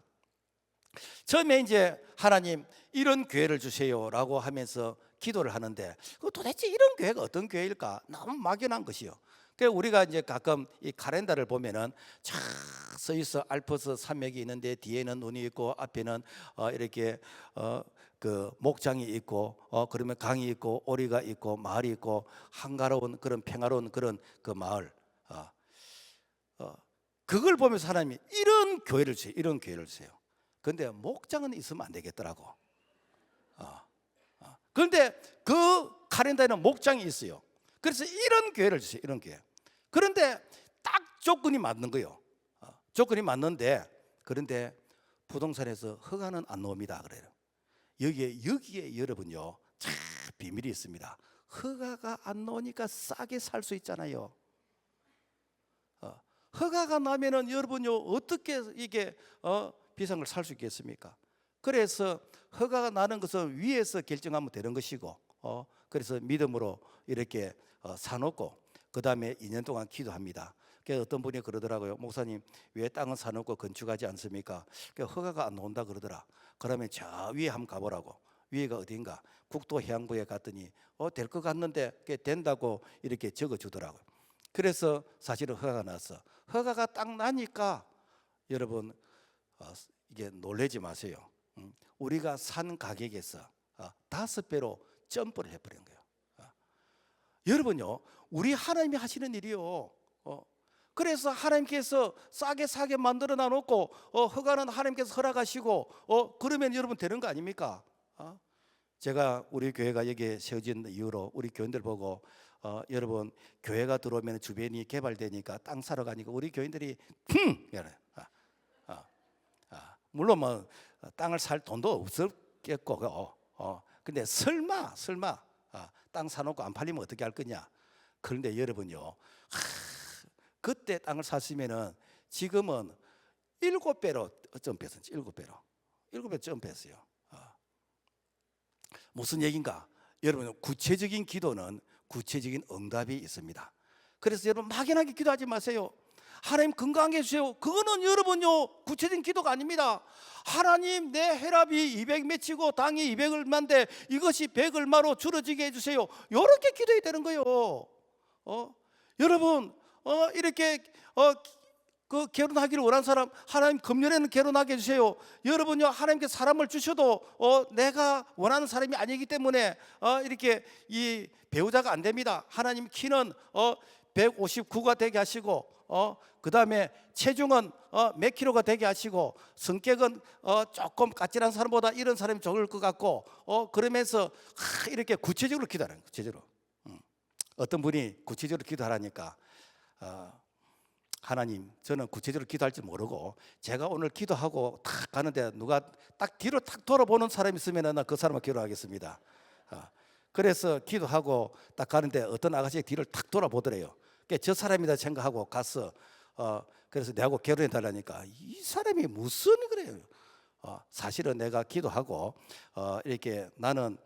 처음에 이제 하나님 이런 교회를 주세요라고 하면서 기도를 하는데 도대체 이런 교회가 어떤 교회일까? 너무 막연한 것이요. 그래서 우리가 이제 가끔 이 카렌다를 보면은 쫙 서 있어 알프스 산맥이 있는데 뒤에는 눈이 있고 앞에는 이렇게 그 목장이 있고 그러면 강이 있고 오리가 있고 마을이 있고 한가로운 그런 평화로운 그런 그 마을, 그걸 보면서 하나님이 이런 교회를 주세요, 이런 교회를 주세요. 그런데 목장은 있으면 안 되겠더라고. 그런데 그 카렌다에는 목장이 있어요. 그래서 이런 교회를 주세요, 이런 교회. 그런데 딱 조건이 맞는 거예요. 조건이 맞는데, 그런데 부동산에서 허가는 안 나옵니다 그래요. 여기에 여러분요, 참 비밀이 있습니다. 허가가 안 나오니까 싸게 살 수 있잖아요. 허가가 나면은 여러분요, 어떻게 이게 비싼 걸 살 수 있겠습니까? 그래서 허가가 나는 것은 위에서 결정하면 되는 것이고, 그래서 믿음으로 이렇게 사놓고 그 다음에 2년 동안 기도합니다. 그래서 어떤 분이 그러더라고요. 목사님, 왜 땅은 사놓고 건축하지 않습니까? 허가가 안 나온다 그러더라. 그러면 저 위에 한번 가보라고. 위에가 어딘가 국토해양부에 갔더니 될 것 같는데 된다고 이렇게 적어주더라고요. 그래서 사실은 허가가 났어. 허가가 딱 나니까 여러분 이게 놀라지 마세요. 우리가 산 가격에서 5배로 점프를 해버린 거예요. 여러분요, 우리 하나님이 하시는 일이요. 그래서 하나님께서 싸게 사게 만들어 놔놓고 허가는 하나님께서 허락하시고 그러면 여러분 되는 거 아닙니까? 제가 우리 교회가 여기에 세워진 이후로 우리 교인들 보고 여러분 교회가 들어오면 주변이 개발되니까 땅 사러 가니까 우리 교인들이 이래. 물론 뭐 땅을 살 돈도 없었겠고 근데 설마 땅 사놓고 안 팔리면 어떻게 할 거냐? 그런데 여러분요, 그때 땅을 샀으면은 지금은 7배로 점프했어요. 7배로 점프했어요. 무슨 얘기인가? 여러분, 구체적인 기도는 구체적인 응답이 있습니다. 그래서 여러분 막연하게 기도하지 마세요. 하나님 건강하게 해주세요. 그거는 여러분요, 구체적인 기도가 아닙니다. 하나님, 내 혈압이 200 몇이고 당이 200 얼마인데 이것이 100 얼마로 줄어지게 해주세요. 이렇게 기도해야 되는 거예요. 여러분 이렇게 그 결혼하기를 원하는 사람, 하나님 금년에는 결혼하게 해주세요. 여러분요, 하나님께 사람을 주셔도 내가 원하는 사람이 아니기 때문에 이렇게 이 배우자가 안 됩니다. 하나님 키는 159가 되게 하시고 그 다음에 체중은 몇 킬로가 되게 하시고 성격은 조금 까칠한 사람보다 이런 사람이 좋을 것 같고 그러면서 이렇게 구체적으로 기도하는 거예요. 구체적으로. 어떤 분이 구체적으로 기도하라니까 하나님, 저는 구체적으로 기도할 줄 모르고 제가 오늘 기도하고 탁 가는데 누가 딱 뒤로 탁 돌아보는 사람이 있으면 나 그 사람을 기도하겠습니다. 그래서 기도하고 딱 가는데 어떤 아가씨가 뒤를 탁 돌아보더래요. 저 사람이다 생각하고 갔어. 그래서 내하고 결혼해 달라니까 이 사람이 무슨 그래요. 사실은 내가 기도하고 이렇게 나는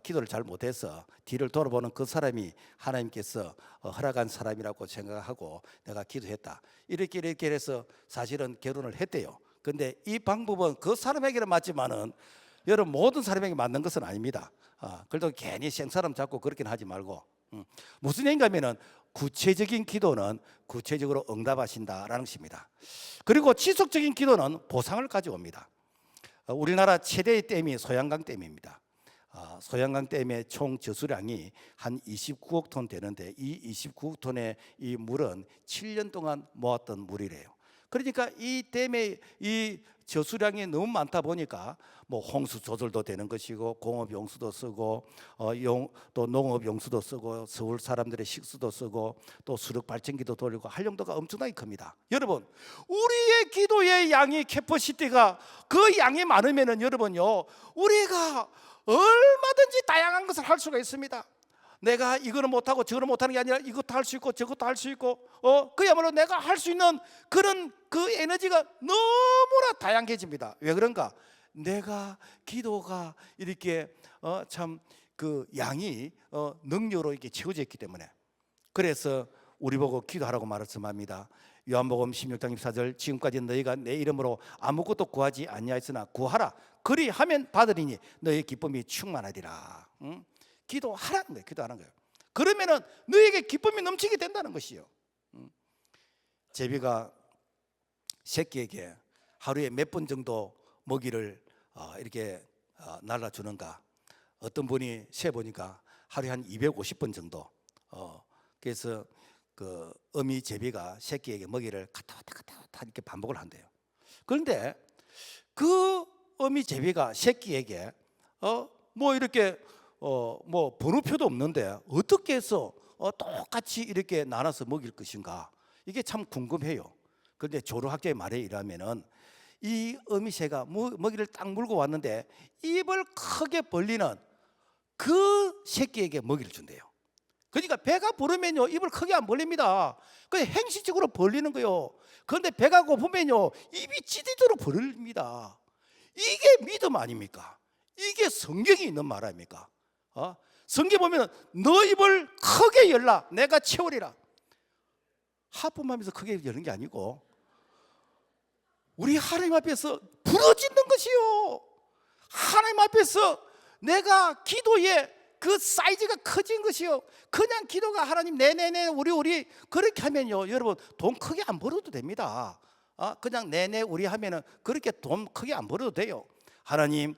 기도를 잘 못해서 뒤를 돌아보는 그 사람이 하나님께서 허락한 사람이라고 생각하고 내가 기도했다. 이렇게 해서 사실은 결혼을 했대요. 근데 이 방법은 그 사람에게는 맞지만은 여러분 모든 사람에게 맞는 것은 아닙니다. 그래도 괜히 생사람 잡고 그렇게는 하지 말고 무슨 얘기인가 하면은 구체적인 기도는 구체적으로 응답하신다라는 것입니다. 그리고 지속적인 기도는 보상을 가져옵니다. 우리나라 최대의 댐이 소양강 댐입니다. 소양강 댐의 총 저수량이 한 29억 톤 되는데 이 29억 톤의 이 물은 7년 동안 모았던 물이래요. 그러니까 이 댐의 이 저수량이 너무 많다 보니까 뭐 홍수 조절도 되는 것이고 공업 용수도 쓰고 또 농업 용수도 쓰고 서울 사람들의 식수도 쓰고 또 수력 발전기도 돌리고 할 용도가 엄청나게 큽니다. 여러분, 우리의 기도의 양이 캐퍼시티가 그 양이 많으면은 여러분요, 우리가 얼마든지 다양한 것을 할 수가 있습니다. 내가 이거는 못하고 저거는 못하는 게 아니라 이것도 할 수 있고 저것도 할 수 있고 그야말로 내가 할 수 있는 그런 그 에너지가 너무나 다양해집니다. 왜 그런가? 내가 기도가 이렇게 참 그 양이 능력으로 이렇게 채워져 있기 때문에. 그래서 우리 보고 기도하라고 말씀합니다. 요한복음 16장 24절 지금까지 너희가 내 이름으로 아무것도 구하지 아니하였으나 구하라 그리하면 받으리니 너희 기쁨이 충만하리라. 기도하라는 거예요. 기도하는 거예요. 그러면은 너에게 기쁨이 넘치게 된다는 것이요. 제비가 새끼에게 하루에 몇 번 정도 먹이를 이렇게 날라주는가? 어떤 분이 세 보니까 하루에 한 250번 정도. 그래서 그 어미 제비가 새끼에게 먹이를 갔다 왔다 이렇게 반복을 한대요. 그런데 그 어미 제비가 새끼에게 뭐 이렇게 뭐 번호표도 없는데 어떻게 해서 똑같이 이렇게 나눠서 먹일 것인가? 이게 참 궁금해요. 그런데 조류학자의 말에 의하면은 이 어미새가 먹이를 딱 물고 왔는데 입을 크게 벌리는 그 새끼에게 먹이를 준대요. 그러니까 배가 부르면요 입을 크게 안 벌립니다. 그냥 행시적으로 벌리는 거요. 그런데 배가 고프면요 입이 찌릿도록 벌립니다. 이게 믿음 아닙니까? 이게 성경이 있는 말 아닙니까? 성경 보면 너 입을 크게 열라 내가 채우리라. 하품하면서 크게 여는 게 아니고 우리 하나님 앞에서 부러지는 것이요. 하나님 앞에서 내가 기도의 그 사이즈가 커진 것이요. 그냥 기도가 하나님 네네네 우리 그렇게 하면요 여러분 돈 크게 안 벌어도 됩니다. 그냥 네네 우리 하면은 그렇게 돈 크게 안 벌어도 돼요. 하나님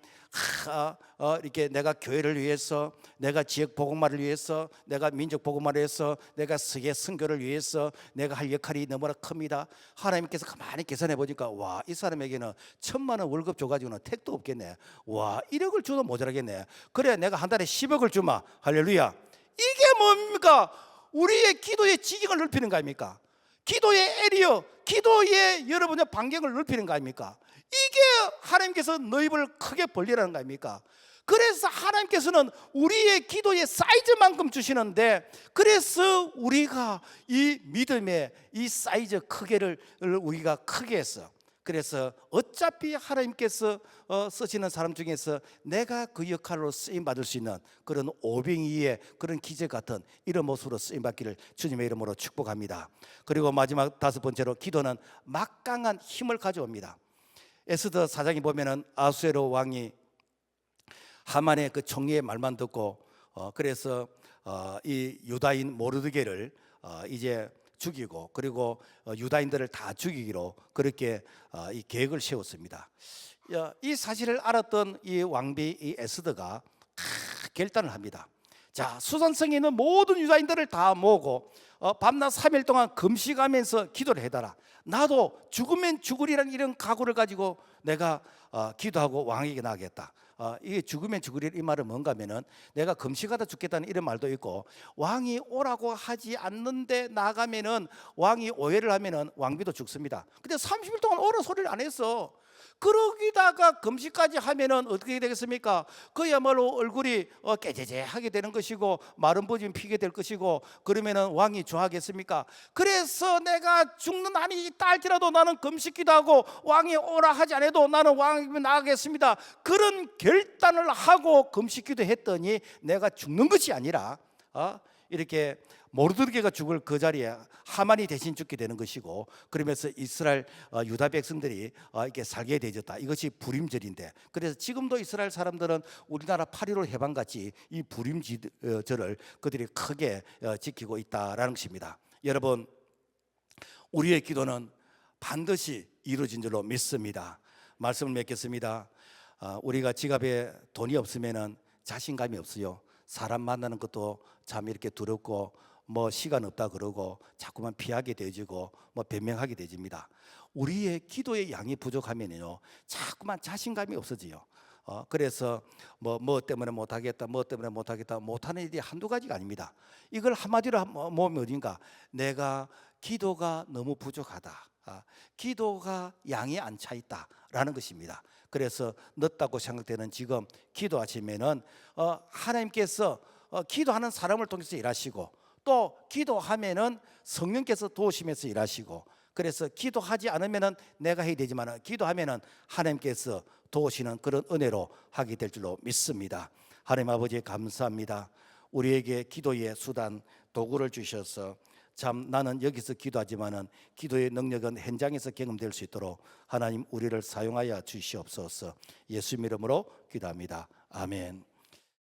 이렇게 내가 교회를 위해서, 내가 지역 복음화를 위해서, 내가 민족 복음화를 위해서, 내가 세계 선교를 위해서 내가 할 역할이 너무나 큽니다. 하나님께서 가만히 계산해 보니까 와, 이 사람에게는 1,000만 원 월급 줘가지고는 택도 없겠네. 와, 1억을 줘도 모자라겠네. 그래 내가 한 달에 10억을 주마. 할렐루야. 이게 뭡니까? 우리의 기도의 지경을 넓히는 거 아닙니까? 기도의 에리어, 기도의 여러분의 반경을 넓히는 거 아닙니까? 이게 하나님께서 너 입을 크게 벌리라는 거 아닙니까? 그래서 하나님께서는 우리의 기도의 사이즈만큼 주시는데, 그래서 우리가 이 믿음의 이 사이즈 크게를 우리가 크게 했어. 그래서 어차피 하나님께서 쓰시는 사람 중에서 내가 그 역할로 쓰임받을 수 있는 그런 오병이의 그런 기적 같은 이런 모습으로 쓰임받기를 주님의 이름으로 축복합니다. 그리고 마지막 다섯 번째로, 기도는 막강한 힘을 가져옵니다. 에스더 4장에 보면은 아수에로 왕이 하만의 그 총리의 말만 듣고 그래서 이 유다인 모르드게를 이제 죽이고, 그리고 유다인들을 다 죽이기로 그렇게 이 계획을 세웠습니다. 이 사실을 알았던 이 왕비 이 에스더가 결단을 합니다. 자, 수산성에 있는 모든 유다인들을 다 모으고 밤낮 3일 동안 금식하면서 기도를 해달라. 나도 죽으면 죽으리라는 이런 각오를 가지고 내가 기도하고 왕에게 나가겠다. 이게 죽으면 죽으리라 이 말은 뭔가 하면은 내가 금식하다 죽겠다는 이런 말도 있고, 왕이 오라고 하지 않는데 나가면은 왕이 오해를 하면은 왕비도 죽습니다. 근데 30일 동안 오라 소리를 안 했어. 그러기다가 금식까지 하면은 어떻게 되겠습니까? 그야말로 얼굴이 깨재재하게 되는 것이고 마른 버짐 피게 될 것이고, 그러면은 왕이 좋아하겠습니까? 그래서 내가 죽는 한이 있다 할지라도 나는 금식기도 하고 왕이 오라 하지 않아도 나는 왕에게 나가겠습니다. 그런 결단을 하고 금식기도 했더니 내가 죽는 것이 아니라 이렇게 모르드게가 죽을 그 자리에 하만이 대신 죽게 되는 것이고, 그러면서 이스라엘 유다 백성들이 이렇게 살게 되졌다. 이것이 부림절인데, 그래서 지금도 이스라엘 사람들은 우리나라 8.15 해방같이 이 부림절을 그들이 크게 지키고 있다라는 것입니다. 여러분, 우리의 기도는 반드시 이루어진 줄로 믿습니다. 말씀을 맺겠습니다. 우리가 지갑에 돈이 없으면은 자신감이 없어요. 사람 만나는 것도 참 이렇게 두렵고 뭐 시간 없다 그러고 자꾸만 피하게 되어지고 뭐 변명하게 되집니다. 우리의 기도의 양이 부족하면요 자꾸만 자신감이 없어져요. 그래서 뭐 때문에 못하겠다, 뭐 때문에 못하겠다, 못하는 일이 한두 가지가 아닙니다. 이걸 한마디로 모으면 어딘가, 내가 기도가 너무 부족하다, 기도가 양이 안 차 있다라는 것입니다. 그래서 늦다고 생각되는 지금 기도하시면은 하나님께서 기도하는 사람을 통해서 일하시고, 또 기도하면은 성령께서 도우시면서 일하시고, 그래서 기도하지 않으면은 내가 해야 되지만 기도하면은 하나님께서 도우시는 그런 은혜로 하게 될 줄로 믿습니다. 하나님 아버지 감사합니다. 우리에게 기도의 수단, 도구를 주셔서 참 나는 여기서 기도하지만은 기도의 능력은 현장에서 경험될 수 있도록 하나님 우리를 사용하여 주시옵소서. 예수 이름으로 기도합니다. 아멘.